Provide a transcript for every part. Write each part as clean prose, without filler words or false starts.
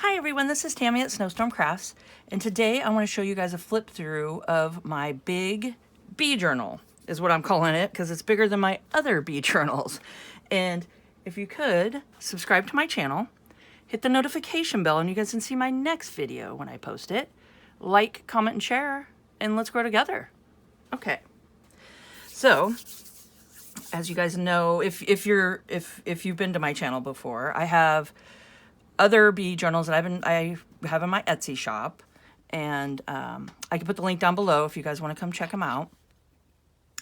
Hi everyone, this is Tammy at Snowstorm Crafts, and today I want to show you guys a flip through of my big bee journal, is what I'm calling it, because it's bigger than my other bee journals. And if you could, subscribe to my channel, hit the notification bell, and you guys can see my next video when I post it. Like, comment, and share, and let's grow together. Okay, so as you guys know, if you've been to my channel before, I have other bee journals that I have in my Etsy shop, and I can put the link down below if you guys want to come check them out.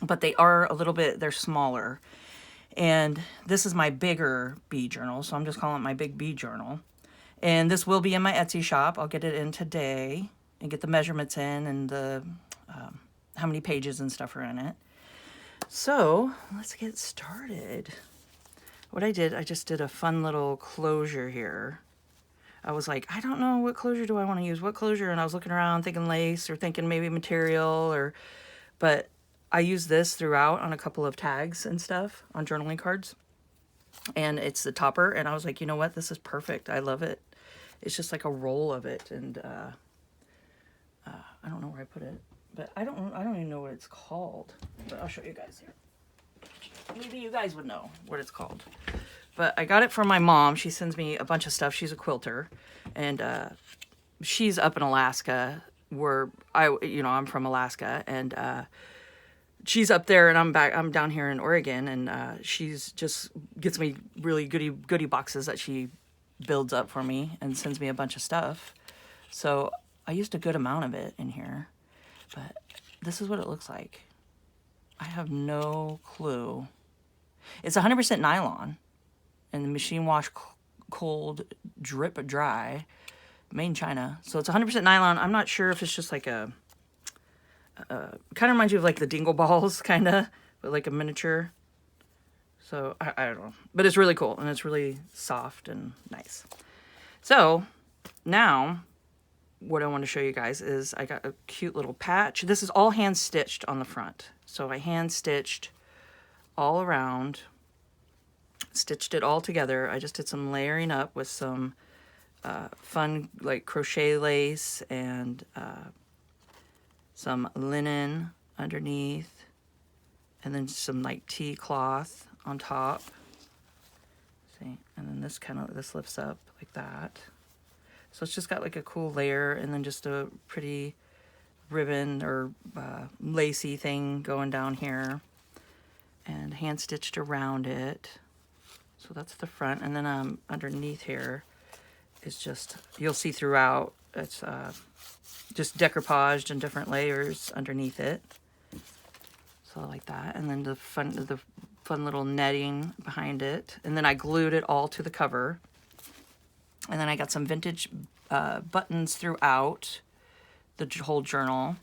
But they are a little bit, they're smaller, and this is my bigger bee journal, so I'm just calling it my big bee journal. And this will be in my Etsy shop. I'll get it in today and get the measurements in and the how many pages and stuff are in it. So let's get started. What I did, I just did a fun little closure here. I was like, I don't know, what closure do I want to use? What closure? And I was looking around thinking lace or thinking maybe material, but I use this throughout on a couple of tags and stuff on journaling cards. And it's the topper, and I was like, you know what? This is perfect. I love it. It's just like a roll of it, and I don't know where I put it, but I don't even know what it's called. But I'll show you guys here. Maybe you guys would know what it's called. But I got it from my mom. She sends me a bunch of stuff. She's a quilter, and she's up in Alaska, where I'm from Alaska, and she's up there, and I'm down here in Oregon, and she's just gets me really goodie boxes that she builds up for me and sends me a bunch of stuff. So I used a good amount of it in here, but this is what it looks like. I have no clue. It's 100% nylon, and the machine wash cold drip dry, made in China. So it's 100% nylon. I'm not sure if it's just like kind of reminds you of like the dingle balls, kind of, but like a miniature. So I don't know, but it's really cool, and it's really soft and nice. So now what I want to show you guys is I got a cute little patch. This is all hand stitched on the front. So I hand stitched all around, stitched it all together. I just did some layering up with some fun like crochet lace and some linen underneath, and then some like tea cloth on top. See, and then this lifts up like that. So it's just got like a cool layer, and then just a pretty ribbon or lacy thing going down here, and hand stitched around it. So that's the front, and then underneath here is just, you'll see throughout, it's just decoupaged in different layers underneath it. So like that, and then the fun little netting behind it, and then I glued it all to the cover. And then I got some vintage buttons throughout the whole journal,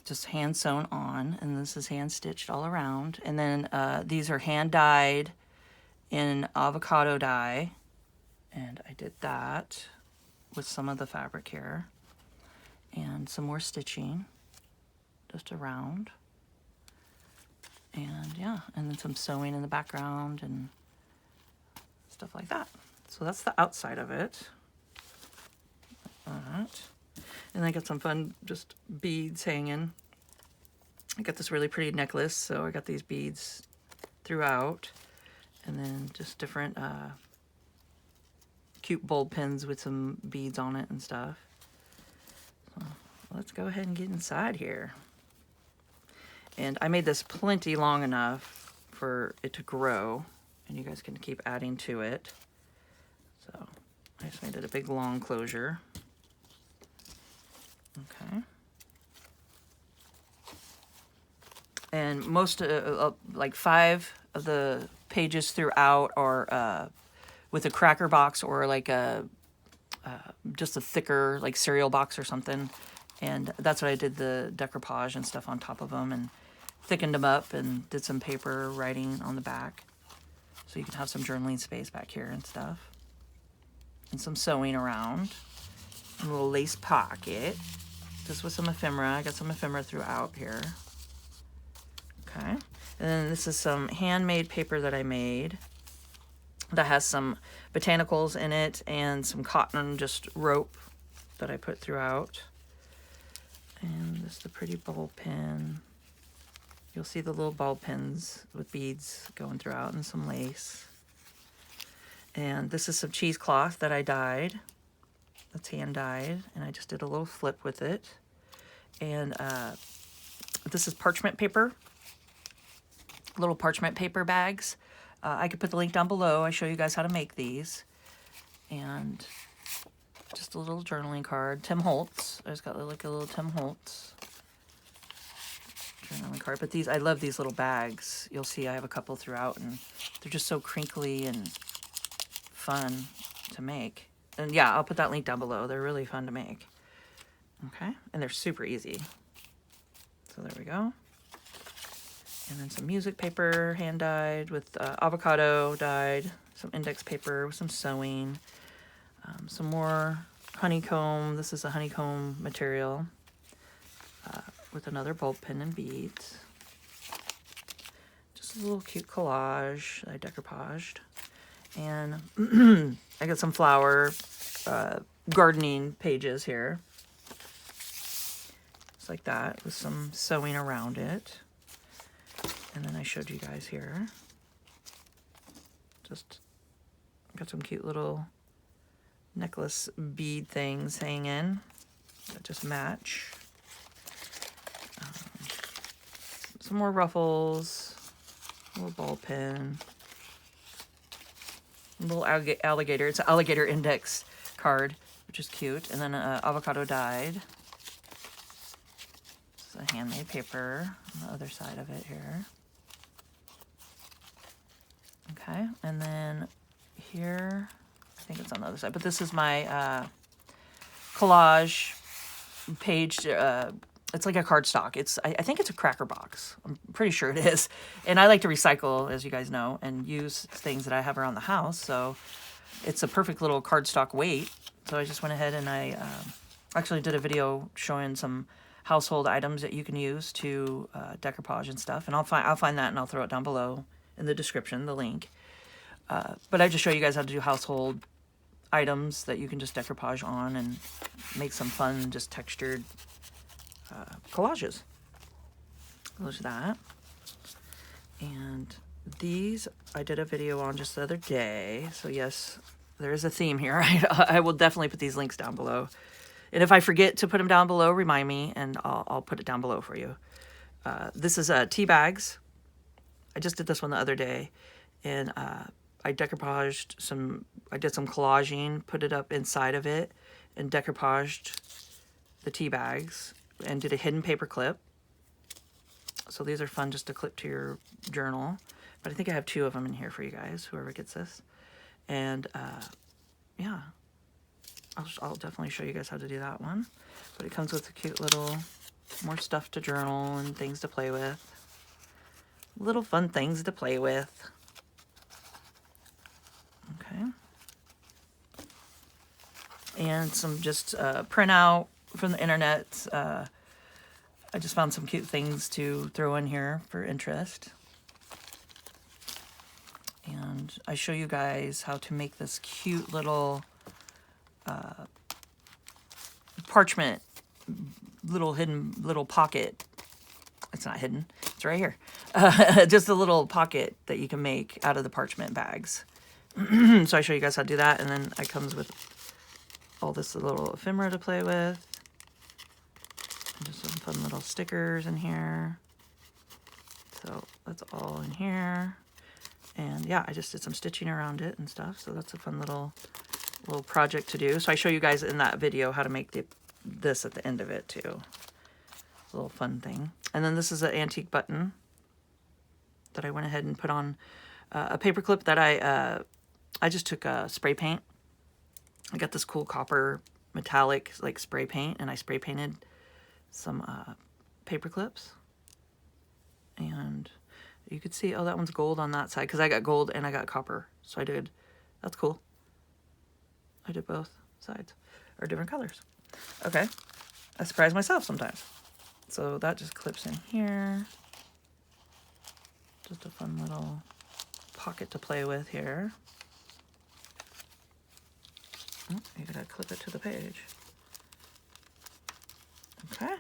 just hand sewn on, and this is hand stitched all around. And then these are hand dyed in avocado dye, and I did that with some of the fabric here, and some more stitching just around, and yeah, and then some sewing in the background and stuff like that. So that's the outside of it. Like that. And I got some fun just beads hanging. I got this really pretty necklace, so I got these beads throughout. And then just different cute bulb pins with some beads on it and stuff. So let's go ahead and get inside here. And I made this plenty long enough for it to grow, and you guys can keep adding to it. So I just made it a big long closure. Okay. And most, like 5 of the pages throughout are with a cracker box or like just a thicker like cereal box or something. And that's what I did, the decoupage and stuff on top of them, and thickened them up and did some paper writing on the back. So you can have some journaling space back here and stuff. And some sewing around. A little lace pocket. Just with some ephemera. I got some ephemera throughout here. Okay. And then this is some handmade paper that I made. that has some botanicals in it and some cotton, just rope that I put throughout. And this is the pretty ball pin. You'll see the little ball pins with beads going throughout and some lace. And this is some cheesecloth that I dyed. That's hand dyed, and I just did a little flip with it. And this is parchment paper, little parchment paper bags. I could put the link down below. I show you guys how to make these. And just a little journaling card. Tim Holtz. I just got like a little Tim Holtz journaling card. But these, I love these little bags. You'll see I have a couple throughout, and they're just so crinkly and fun to make. And yeah, I'll put that link down below. They're really fun to make. Okay, and they're super easy. So there we go. And then some music paper, hand dyed with avocado dyed, some index paper with some sewing, some more honeycomb. This is a honeycomb material with another bulb pin and beads. Just a little cute collage I decoupaged. And I got some flower gardening pages here. Just like that, with some sewing around it. And then I showed you guys here. Just got some cute little necklace bead things hanging that just match. Some more ruffles, a little ball pin, a little alligator. It's an alligator index card, which is cute. And then avocado dyed. This is a handmade paper on the other side of it here. Okay, and then here, I think it's on the other side, but this is my collage page. It's like a cardstock. I think it's a cracker box. I'm pretty sure it is. And I like to recycle, as you guys know, and use things that I have around the house. So it's a perfect little cardstock weight. So I just went ahead and I actually did a video showing some household items that you can use to decoupage and stuff. And I'll find that and I'll throw it down below in the description, the link. But I just show you guys how to do household items that you can just decoupage on and make some fun, just textured collages. There's that. And these I did a video on just the other day. So yes, there is a theme here. I will definitely put these links down below. And if I forget to put them down below, remind me and I'll put it down below for you. This is tea bags. I just did this one the other day, and I decoupaged some, I did some collaging, put it up inside of it, and decoupaged the tea bags, and did a hidden paper clip. So these are fun just to clip to your journal. But I think I have 2 of them in here for you guys, whoever gets this. And yeah, I'll definitely show you guys how to do that one. But it comes with a cute little, more stuff to journal and things to play with. Little fun things to play with. Okay. And some just printout from the internet. I just found some cute things to throw in here for interest. And I show you guys how to make this cute little parchment, little hidden little pocket. It's not hidden, it's right here. Just a little pocket that you can make out of the parchment bags. So I show you guys how to do that, and then it comes with all this little ephemera to play with. And just some fun little stickers in here. So that's all in here. And yeah, I just did some stitching around it and stuff. So that's a fun little project to do. So I show you guys in that video how to make this at the end of it too. A little fun thing. And then this is an antique button that I went ahead and put on a paper clip that I just took spray paint. I got this cool copper metallic like spray paint, and I spray painted some paper clips. And you could see, oh, that one's gold on that side because I got gold and I got copper. So I did, that's cool. I did both sides, or different colors. Okay, I surprise myself sometimes. So that just clips in here. Just a fun little pocket to play with here. Oh, you gotta clip it to the page. Okay,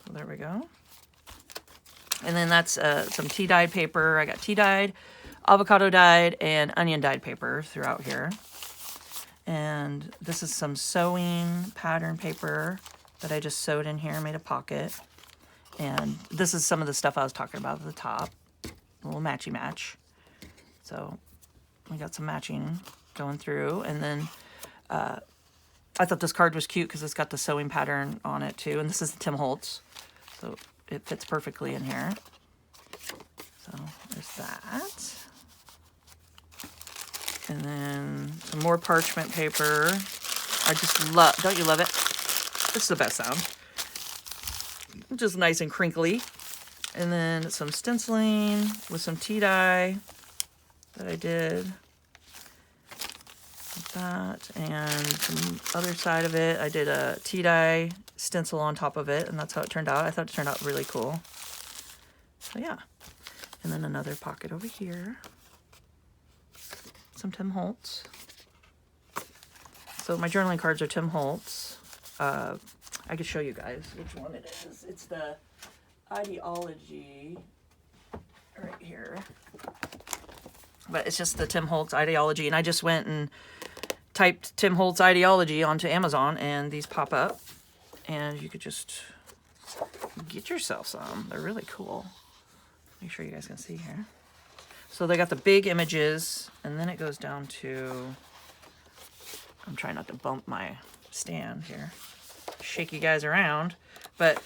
so there we go. And then that's some tea dyed paper. I got tea dyed, avocado dyed, and onion dyed paper throughout here. And this is some sewing pattern paper that I just sewed in here, made a pocket. And this is some of the stuff I was talking about at the top, a little matchy match. So we got some matching going through. And then I thought this card was cute because it's got the sewing pattern on it too. And this is Tim Holtz, so it fits perfectly in here. So there's that. And then some more parchment paper. I just love, don't you love it? It's the best sound. Just nice and crinkly. And then some stenciling with some tea dye that I did. Like that. And some other side of it, I did a tea dye stencil on top of it, and that's how it turned out. I thought it turned out really cool. So yeah. And then another pocket over here. Some Tim Holtz. So my journaling cards are Tim Holtz. I could show you guys which one it is. It's the Ideology right here. But it's just the Tim Holtz Ideology. And I just went and typed Tim Holtz Ideology onto Amazon, and these pop up. And you could just get yourself some. They're really cool. Make sure you guys can see here. So they got the big images, and then it goes down to, I'm trying not to bump my stand here, shake you guys around, but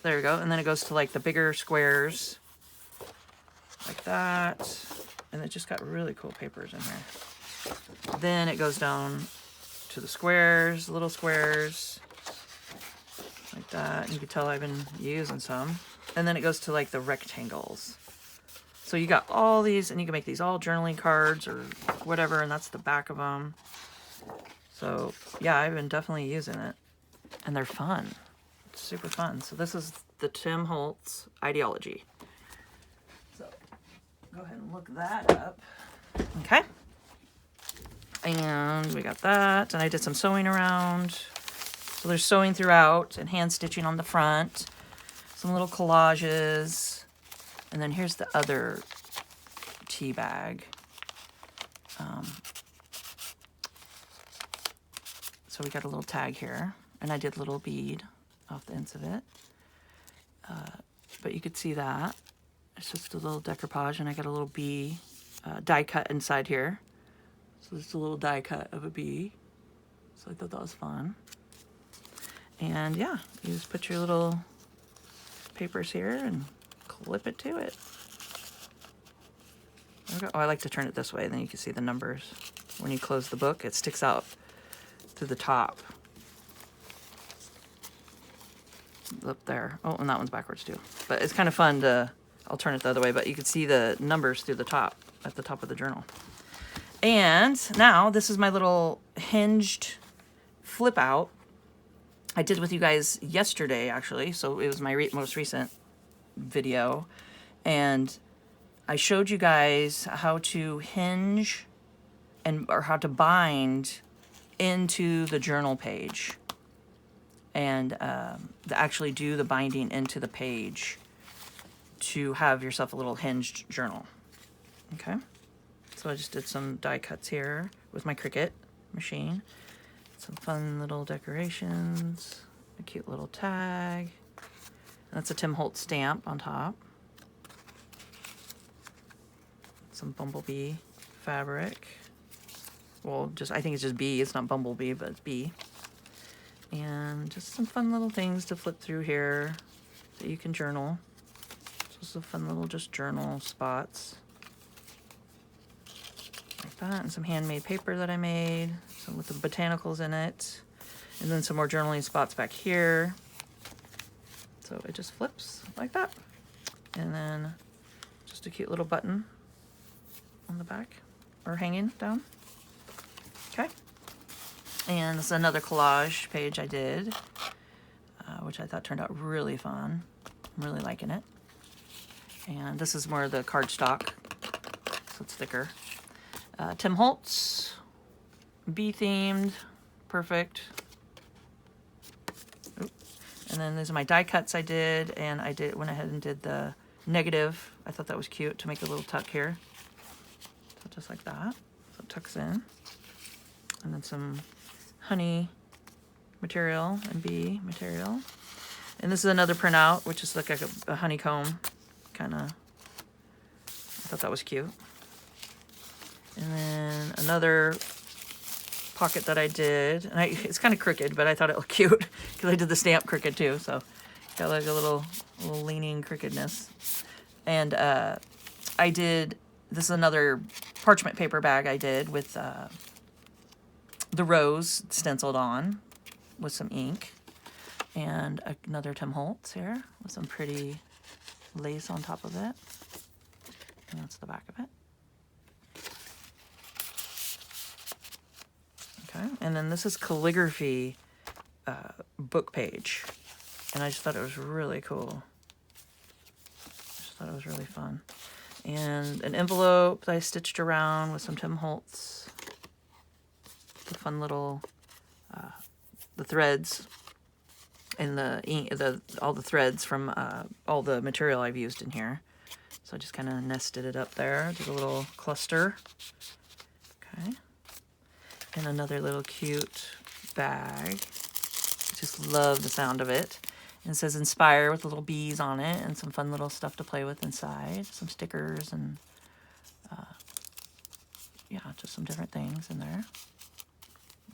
there we go. And then it goes to like the bigger squares, like that. And it just got really cool papers in here. Then it goes down to the squares, little squares, like that. And you can tell I've been using some. And then it goes to like the rectangles. So you got all these, and you can make these all journaling cards or whatever, and that's the back of them. So yeah, I've been definitely using it, and they're fun. It's super fun. So this is the Tim Holtz Ideology. So go ahead and look that up. Okay. And we got that, and I did some sewing around. So there's sewing throughout and hand stitching on the front. Some little collages. And then here's the other tea bag. So we got a little tag here, and I did a little bead off the ends of it. But you could see that. It's just a little decoupage, and I got a little bee die cut inside here. So it's a little die cut of a bee. So I thought that was fun. And yeah, you just put your little papers here and clip it to it. There we go. Oh, I like to turn it this way, then you can see the numbers. When you close the book, it sticks out through the top. Up there. Oh, and that one's backwards too. But it's kind of fun to, I'll turn it the other way, but you can see the numbers through the top, at the top of the journal. And now, this is my little hinged flip out. I did with you guys yesterday, actually, so it was my most recent video, and I showed you guys how to hinge or how to bind into the journal page, and to actually do the binding into the page to have yourself a little hinged journal. Okay, so I just did some die cuts here with my Cricut machine. Some fun little decorations, a cute little tag. That's a Tim Holtz stamp on top. Some bumblebee fabric. Well, I think it's just bee. It's not bumblebee, but it's bee. And just some fun little things to flip through here that you can journal. So some fun little just journal spots. Like that. And some handmade paper that I made. Some with the botanicals in it. And then some more journaling spots back here. So it just flips like that. And then just a cute little button on the back, or hanging down. Okay. And this is another collage page I did, which I thought turned out really fun. I'm really liking it. And this is more of the cardstock, so it's thicker. Tim Holtz, bee themed, perfect. Oop. And then these are my die cuts I did, and I went ahead and did the negative. I thought that was cute to make a little tuck here. So just like that, so it tucks in. And then some honey material and bee material. And this is another printout, which is like a honeycomb kind of. I thought that was cute. And then another pocket that I did, and it's kind of crooked, but I thought it looked cute because I did the stamp crooked too, so got like a little leaning crookedness. And I did, this is another parchment paper bag I did with the rose stenciled on with some ink, and another Tim Holtz here with some pretty lace on top of it, and that's the back of it. Okay, and then this is calligraphy book page, and I just thought it was really cool. Just thought it was really fun. And an envelope that I stitched around with some Tim Holtz. The fun little the threads and the ink, all the threads from all the material I've used in here. So I just kind of nested it up there. Did a little cluster. Okay. And another little cute bag. I just love the sound of it. And it says Inspire with little bees on it and some fun little stuff to play with inside. Some stickers and yeah, just some different things in there.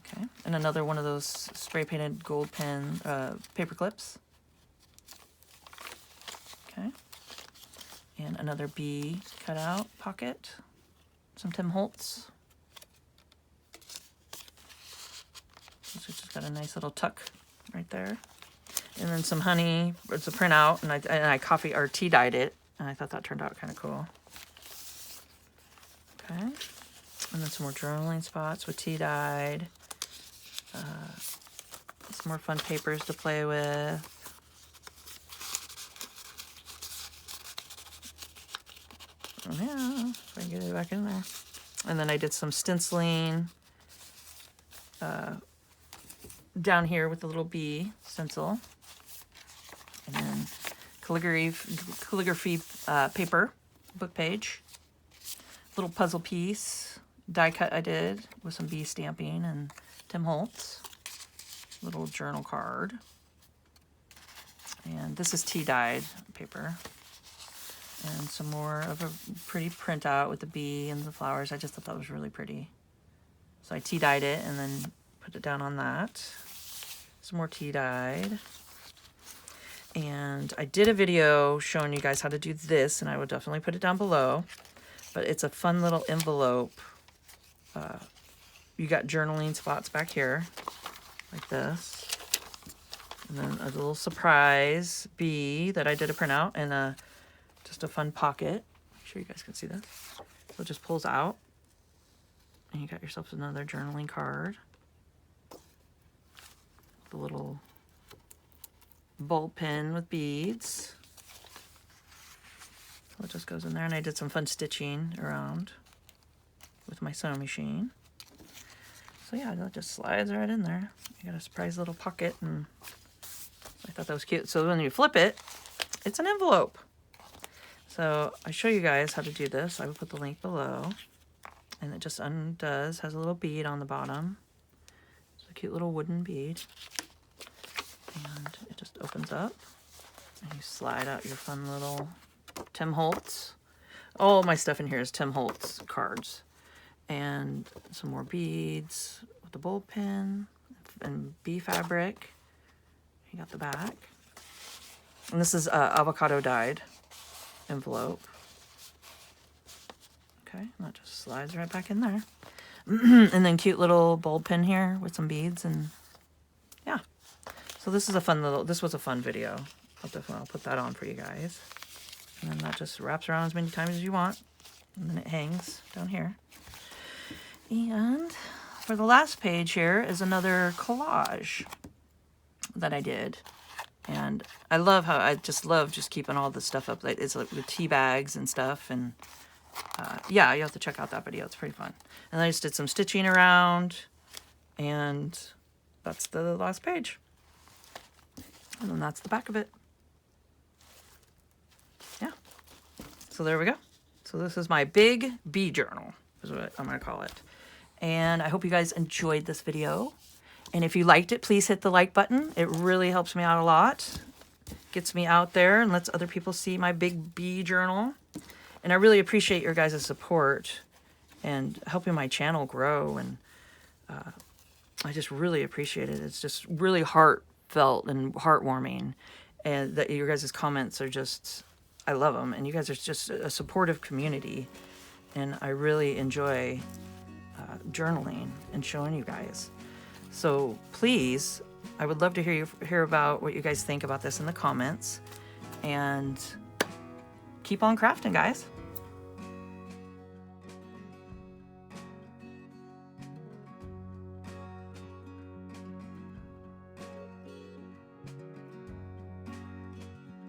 Okay, and another one of those spray painted gold pen paper clips. Okay, and another bee cutout pocket. Some Tim Holtz. This has just got a nice little tuck right there. And then some honey. It's a printout, and I coffee or tea dyed it, and I thought that turned out kind of cool. Okay, and then some more journaling spots with tea dyed. Some more fun papers to play with. Oh, yeah, if I can get it back in there. And then I did some stenciling down here with the little bee stencil. And then calligraphy paper, book page. Little puzzle piece, die cut I did with some bee stamping and Tim Holtz. Little journal card. And this is tea dyed paper. And some more of a pretty printout with the bee and the flowers. I just thought that was really pretty. So I tea dyed it and then put it down on that. Some more tea dyed. And I did a video showing you guys how to do this, and I will definitely put it down below. But it's a fun little envelope. You got journaling spots back here, like this. And then a little surprise bee that I did a printout, and just a fun pocket. Make sure you guys can see this. So it just pulls out. And you got yourself another journaling card. The little ball pen with beads. So it just goes in there, and I did some fun stitching around with my sewing machine. So yeah, that just slides right in there. You got a surprise little pocket, and I thought that was cute. So when you flip it, it's an envelope. So I show you guys how to do this. I will put the link below, and it just undoes, has a little bead on the bottom. It's a cute little wooden bead. And it just opens up, and you slide out your fun little Tim Holtz. All my stuff in here is Tim Holtz cards. And some more beads with the bowl pin and bee fabric. You got the back. And this is avocado dyed envelope. Okay, and that just slides right back in there. And then cute little bulb pin here with some beads, and yeah. So this is a fun little, this was a fun video. I'll put that on for you guys. And then that just wraps around as many times as you want. And then it hangs down here. And for the last page here is another collage that I did. And I love how, I just love just keeping all this stuff up. It's like with tea bags and stuff. And yeah, you have to check out that video. It's pretty fun. And I just did some stitching around. And that's the last page. And then that's the back of it. Yeah. So there we go. So this is my big bee journal, is what I'm going to call it. And I hope you guys enjoyed this video. And if you liked it, please hit the like button. It really helps me out a lot. Gets me out there and lets other people see my big bee journal. And I really appreciate your guys' support and helping my channel grow. And I just really appreciate it. It's just really heartfelt and heartwarming. And that your guys' comments are just, I love them. And you guys are just a supportive community. And I really enjoy journaling and showing you guys. So please, I would love to hear about what you guys think about this in the comments. And keep on crafting, guys.